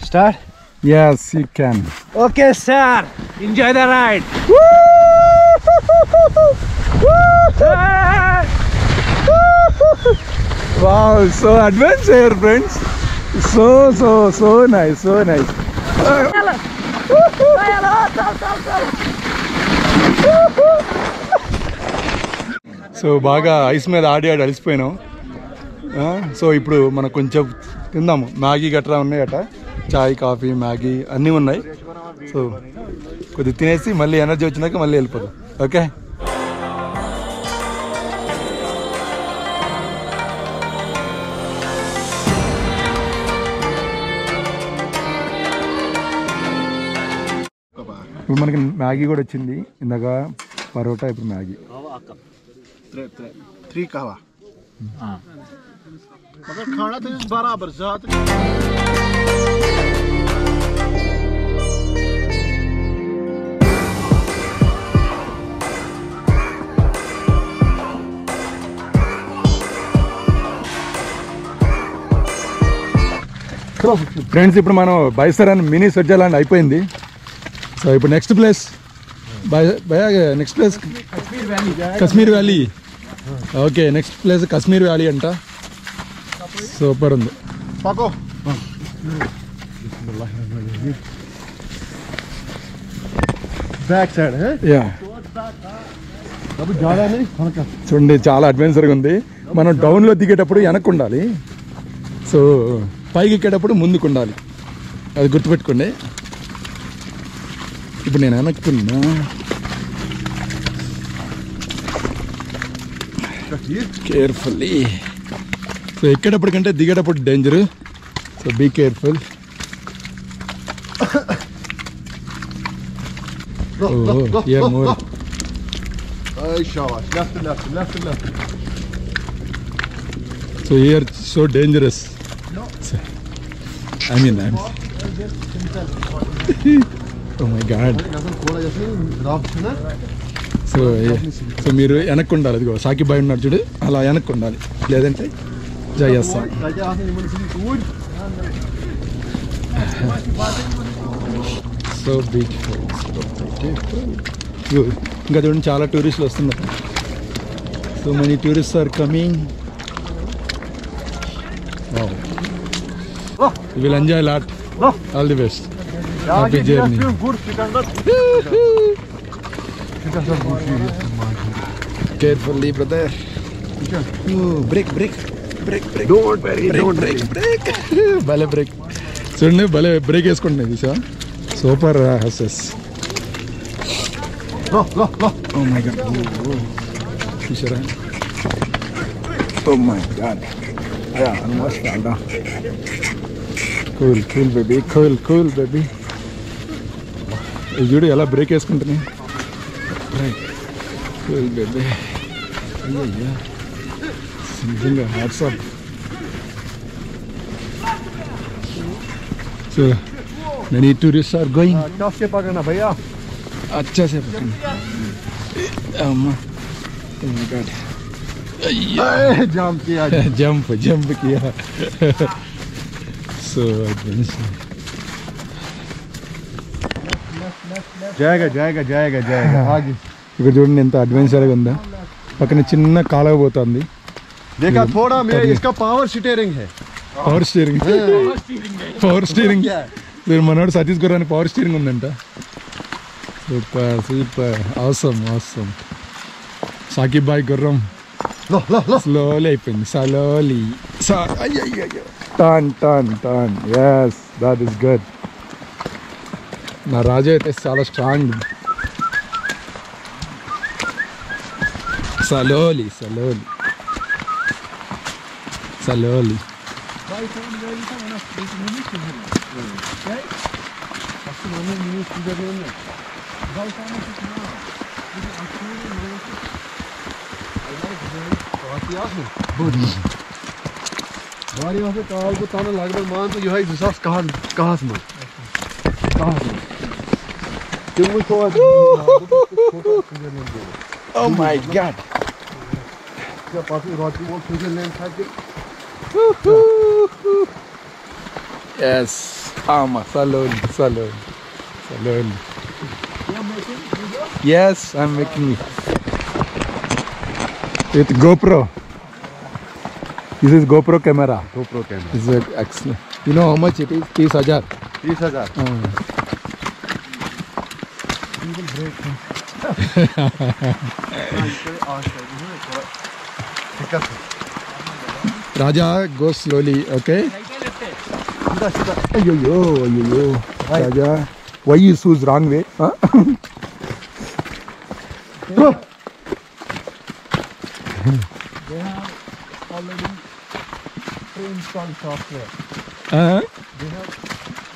Start? Yes, you can. Okay, sir. Enjoy the ride. Wow, so adventure, friends. So nice, so nice. So బాగా ice మీద ఆడి అలిసిపోయినాం. So ఇప్పుడు మనం కొంచెం తిందాము. Maggi గట్రా ఉన్నాయట, చాయ్ కాఫీ మ్యాగీ అన్నీ ఉన్నాయి. సో కొద్దిగా తినేసి మళ్ళీ ఎనర్జీ వచ్చినాక మళ్ళీ వెళ్ళిపోదాం. ఓకే. ఇప్పుడు మనకి మ్యాగీ కూడా వచ్చింది. ఇందాక పరోటా, ఇప్పుడు మ్యాగీ. ఫ్రెండ్స్, ఇప్పుడు మనం బైసరన్ మినీ స్విట్జర్లాండ్ అయిపోయింది. సో ఇప్పుడు next place next place Kashmir valley. Okay, next place Kashmir valley అంట. సూపర్ ఉంది. చూడండి, చాలా అడ్వెంచర్గా ఉంది. మనం డౌన్లో దిగేటప్పుడు వెనక్కు ఉండాలి, సో పైకి ఎక్కేటప్పుడు ముందుకు ఉండాలి. అది గుర్తుపెట్టుకోండి. ఇప్పుడు నేను వెనక్కున్నా. కేర్ఫుల్లీ. సో ఎక్కేటప్పటికంటే దిగేటప్పుడు danger, so be careful. Here more. So here so dangerous. I mean, oh my God. So మీరు వెనక్కు ఉండాలి. అదిగో సాకిబ్ బాయ్ ఉన్నాడు చూడు, అలా వెనక్కు ఉండాలి, లేదంటే జయేస్తాం. So beautiful. ఇంకా చూడండి, చాలా టూరిస్టులు వస్తున్నారు. So many tourist are coming. You will enjoy a lot. All the best. Happy journey. Carefully, brother. Brake. Don't brake. Bale brake. చూడండి, భలే బ్రేక్ వేసుకుంటున్నాయి చూసా. సూపర్ హసెస్. Oh my God. చూసారా? Oh my God. Yeah, almost fell down. Cool baby. ఇది చూడు ఎలా break వేసుకుంటున్నాయి. Cool baby. అయ్యయ్యా, నిజంగా hats off. So many tourists are going. से पकड़ना भैया, अच्छा से पकड़ना. अम्मा, oh my God. जंप किया. సో जाएगा आगे. ఇక్కడ చూడండి ఎంత అడ్వెంచర్గా ఉందా. పక్కన చిన్న కాలువ పోతుంది. देखा थोड़ा में इसका पावर स्टीयरिंग है. Power steering. మనోడు సతీష్ గురాని పవర్ స్టీరింగ్ ఉందంట. Super awesome. సాకిబ్ బాయ్ గుర్రం స్లోలీ అయిపోయింది. Slowly. Turn. Yes, that is good. నా రాజు అయితే చాలా స్ట్రాంగ్. స్లోలీ. लगभग मान तो यह 2000 में Oh my God. Yes. Salon. Yes, I'm making it with GoPro. This is GoPro camera. GoPro camera. This is excellent. You know how much it is? 30,000. 30,000. Raja, go slowly, okay? Yo. Raja, why you choose wrong way? Huh? They have already pre-installed software. They have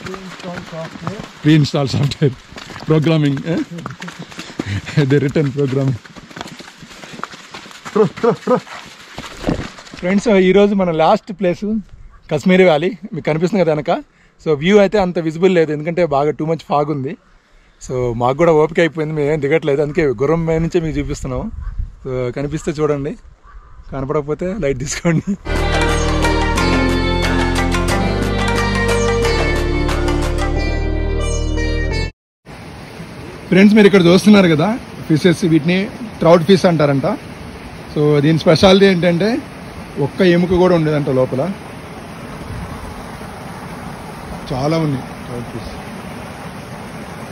pre-installed software. Pre-installed software. Programming. The written programming. Friends ఈరోజు మన last place Kashmiri valley మీకు కనిపిస్తుంది కదా వెనక. So view అయితే అంత visible లేదు, ఎందుకంటే బాగా టూ మచ్ ఫాగ్ ఉంది. సో మాకు కూడా ఓపిక అయిపోయింది, మేము ఏం దిగట్లేదు, అందుకే గుర్రం మీద నుంచే మీకు చూపిస్తున్నాము. సో కనిపిస్తే చూడండి, కనపడకపోతే లైట్ తీసుకోండి. ఫ్రెండ్స్ మీరు ఇక్కడ చూస్తున్నారు కదా ఫిషెస్, వీటిని ట్రౌట్ ఫిష్ అంటారంట. సో దీని స్పెషాలిటీ ఏంటంటే ఒక్క ఎముక కూడా ఉండేదంట లోపల. చాలా ఉన్నాయి ట్రౌట్ ఫిష్,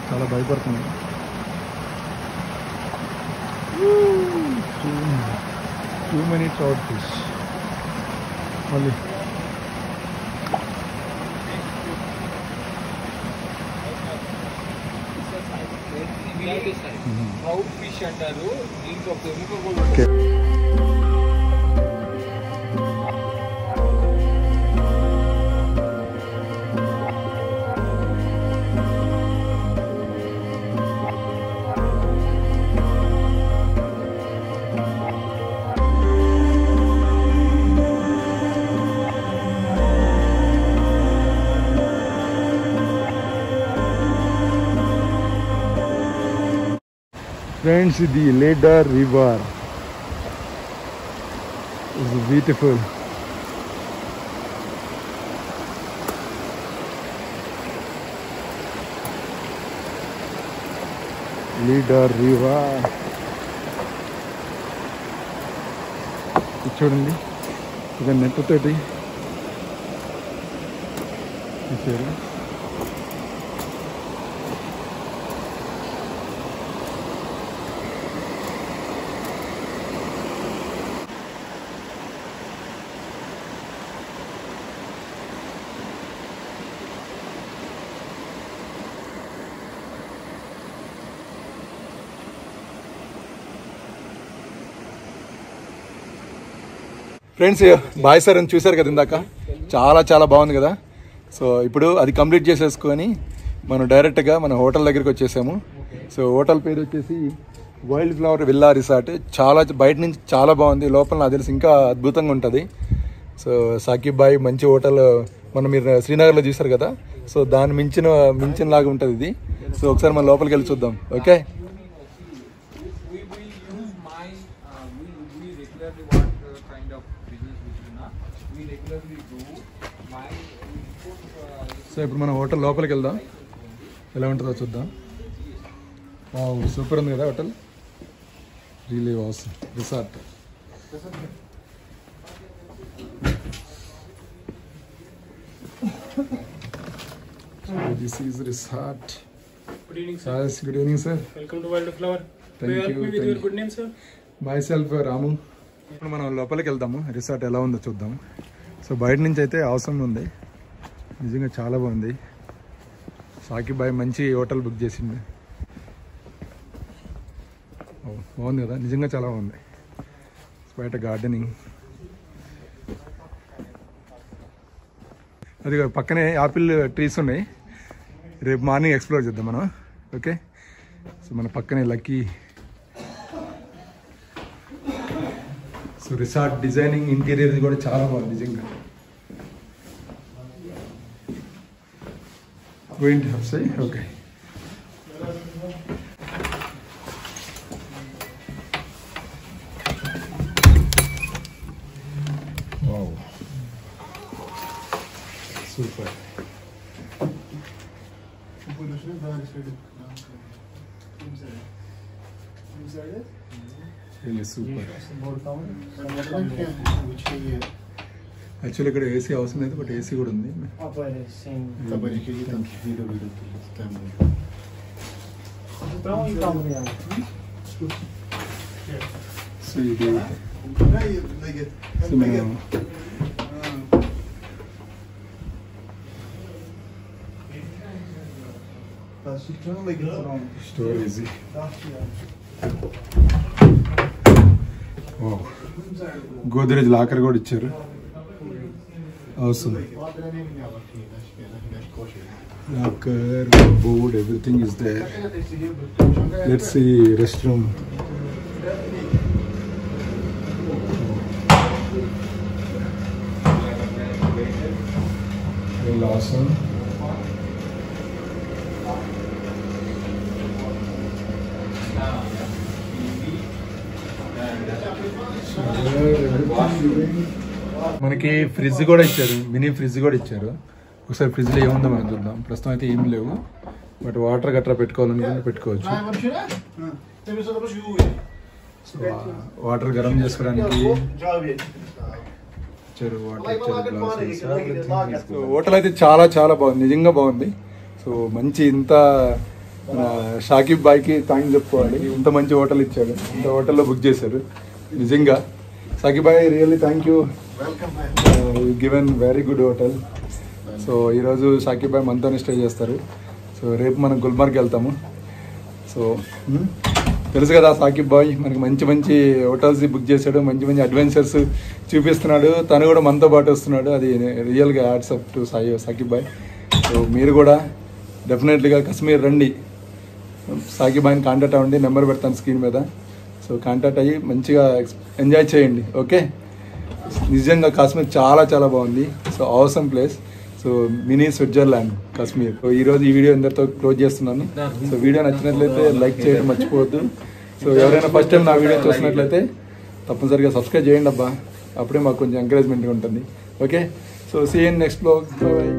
చాలా భయపడుతున్నాయి. Too many trout fish. మళ్ళీ ట్రౌట్ ఫిష్ అంటారు. దీంట్లో ఒక ఎముక కూడా Friends, the Leda River is beautiful. Leda River. చూడండి ఇక నెట్ తోటి చూసారు. ఫ్రెండ్స్ బాయ్ సార్ అని చూశారు కదా ఇందాక, చాలా బాగుంది కదా. సో ఇప్పుడు అది కంప్లీట్ చేసేసుకొని మనం డైరెక్ట్గా మన హోటల్ దగ్గరికి వచ్చేసాము. సో హోటల్ పేరు వచ్చేసి వైల్డ్ ఫ్లవర్ విల్లా రిసార్ట్. చాలా బయట నుంచి చాలా బాగుంది, లోపల నాకు తెలిసి ఇంకా అద్భుతంగా ఉంటుంది. సో సాకిబ్ బాయ్ మంచి హోటల్, మనం మీరు శ్రీనగర్లో చూసారు కదా, సో దాన్ని మించిన లాగా ఉంటుంది ఇది. సో ఒకసారి మనం లోపలికి వెళ్ళి చూద్దాం. ఓకే, సో ఇప్పుడు మనం హోటల్ లోపలికి వెళ్దాం, ఎలా ఉంటుందో చూద్దాం. సూపర్ ఉంది కదా hotel, really awesome resort. So this is resort. Good evening, sir. Yes, good evening, sir. Welcome to Wild Flower. Thank May I help you, me with thank your you. good name, sir? Myself రాము. ఇప్పుడు మనం లోపలికి వెళ్దాము, resort ఎలా ఉందో చూద్దాం. So బయట నుంచి అయితే అవసరం ఉంది, నిజంగా చాలా బాగుంది. సాకిబ్ బాయ్ మంచి హోటల్ బుక్ చేసింది, బాగుంది కదా, నిజంగా చాలా బాగుంది. బయట గార్డెనింగ్, అది పక్కనే యాపిల్ ట్రీస్ ఉన్నాయి. రేపు మార్నింగ్ ఎక్స్ప్లోర్ చేద్దాం మనం. ఓకే, సో మన పక్కనే lucky. So resort designing, interior కూడా చాలా బాగుంది నిజంగా. గోయింగ్ టు హబ్సై. Okay, wow super. Super. Actually ఇక్కడ ఏసీ అవసరం లేదు, బట్ ఏసీ కూడా ఉంది. సో ఇది స్టోరేజ్. గోద్రేజ్ లాకర్ కూడా ఇచ్చారు. అవసరం locker, board, everything is there. Let's see rest room. Awesome. మనకి ఫ్రిడ్జ్ కూడా ఇచ్చారు, మినీ ఫ్రిడ్జ్ కూడా ఇచ్చారు. ఒకసారి ఫ్రిడ్జ్లో ఏముందో మనం చూద్దాం. ప్రస్తుతం అయితే ఏమి లేవు, బట్ వాటర్ గట్రా పెట్టుకోవాలనుకుంటే పెట్టుకోవచ్చు. సో వాటర్ గరం చేసుకోవడానికి హోటల్ అయితే చాలా చాలా బాగుంది, నిజంగా బాగుంది. సో మంచి ఇంత షాకిబ్ బాయ్కి థ్యాంక్స్ చెప్పుకోవాలి. ఇంత మంచి హోటల్ ఇచ్చాడు, ఇంత హోటల్లో బుక్ చేశారు. నిజంగా Shakib bhai really thank you, given very good hotel. So ఈరోజు షాకిబ్ బాయ్ మనతోనే స్టే చేస్తారు. సో రేపు మనం గుల్మార్గ్ వెళ్తాము. సో తెలుసు కదా షాకిబ్ బాయ్ మనకి మంచి మంచి హోటల్స్ బుక్ చేశాడు, మంచి మంచి అడ్వెంచర్స్ చూపిస్తున్నాడు. తను కూడా మనతో పాటు వస్తున్నాడు. అది రియల్గా hats up to Shakib bhai. So మీరు కూడా డెఫినెట్లీగా కశ్మీర్ రండి, షాకిబ్ బాయ్ని కాంటాక్ట్ అవ్వండి. నెంబర్ పెడతాను స్క్రీన్ మీద. సో కాంటాక్ట్ అయ్యి మంచిగా ఎంజాయ్ చేయండి. ఓకే, నిజంగా కాశ్మీర్ చాలా చాలా బాగుంది. సో అవసరం place. So mini Switzerland Kashmir. So ఈరోజు ఈ వీడియో అందరితో క్లోజ్ చేస్తున్నాను. సో వీడియో నచ్చినట్లయితే లైక్ చేయడం మర్చిపోవద్దు. సో ఎవరైనా ఫస్ట్ టైం నా వీడియో చూసినట్లయితే తప్పనిసరిగా సబ్స్క్రైబ్ చేయండి అబ్బా, అప్పుడే మాకు కొంచెం ఎంకరేజ్మెంట్గా ఉంటుంది. Okay, so see in next blog. Bye.